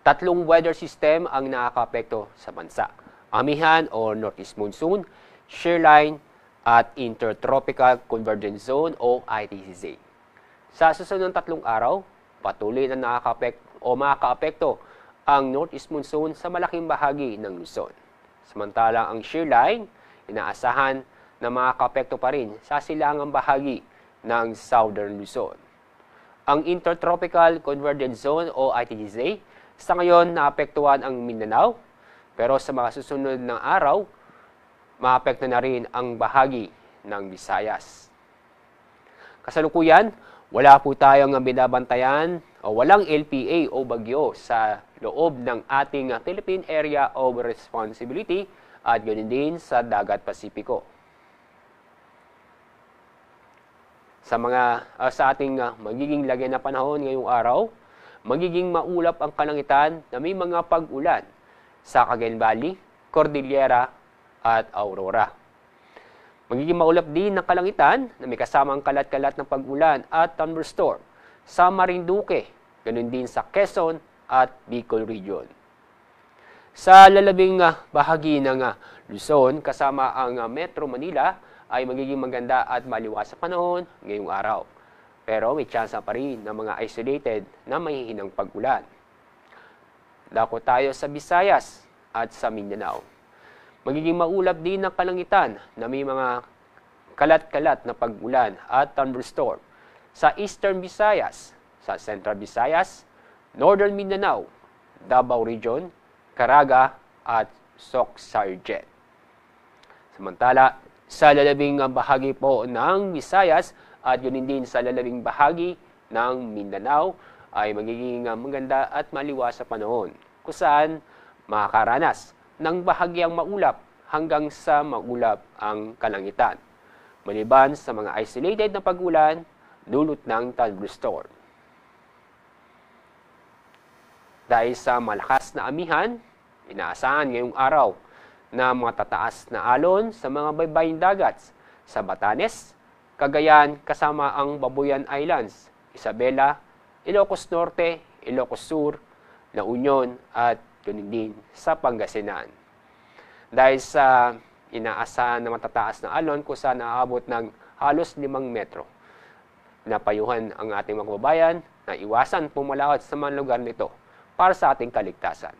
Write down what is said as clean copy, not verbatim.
Tatlong weather system ang nakakaapekto sa bansa. Amihan o Northeast Monsoon, Shear Line, at Intertropical Convergence Zone o ITCZ. Sa susunod ng 3 araw, patuloy na makakaapekto ang Northeast Monsoon sa malaking bahagi ng Luzon. Samantalang ang Shear Line, inaasahan na makakaapekto pa rin sa silangang bahagi ng Southern Luzon. Ang Intertropical Convergence Zone o ITCZ, sa ngayon naapektuhan ang Mindanao, pero sa mga susunod ng araw, maapekto na rin ang bahagi ng Visayas. Kasalukuyan, wala po tayong binabantayan o walang LPA o bagyo sa loob ng ating Philippine Area of Responsibility at ganoon din sa Dagat Pasipiko. Sa ating magiging lagay na panahon ngayong araw, magiging maulap ang kalangitan na may mga pag-ulan sa Cagayan Valley, Cordillera at Aurora. Magiging maulap din ng kalangitan na may kasamang kalat-kalat ng pag-ulan at thunderstorm sa Marinduque, ganoon din sa Quezon at Bicol Region. Sa lalabing bahagi ng Luzon kasama ang Metro Manila ay magiging maganda at maliwas sa panahon ngayong araw. Pero may tsansa pa rin ng mga isolated na mahihinang pag-ulan. Dako tayo sa Visayas at sa Mindanao. Magiging maulap din ng kalangitan na may mga kalat-kalat na pag-ulan at thunderstorm sa Eastern Visayas, sa Central Visayas, Northern Mindanao, Davao Region, Caraga at Soc-Sargent. Samantala, sa lalabing bahagi po ng Visayas at yun din sa lalabing bahagi ng Mindanao ay magiging maganda at maliwas sa panahon kung saan makakaranas ng bahagyang maulap hanggang sa maulap ang kalangitan. Maliban sa mga isolated na pag-ulan, dulot ng thunderstorm. Dahil sa malakas na amihan, inaasahan ngayong araw na matataas na alon sa mga baybaying dagat sa Batanes, Cagayan kasama ang Babuyan Islands, Isabela, Ilocos Norte, Ilocos Sur, La Union at ganoon din sa Pangasinan. Dahil sa inaasahan na matataas na alon kung saan naaabot ng halos 5 metro. Napayuhan ang ating mga kababayan na iwasan pumalaot sa mga lugar nito para sa ating kaligtasan.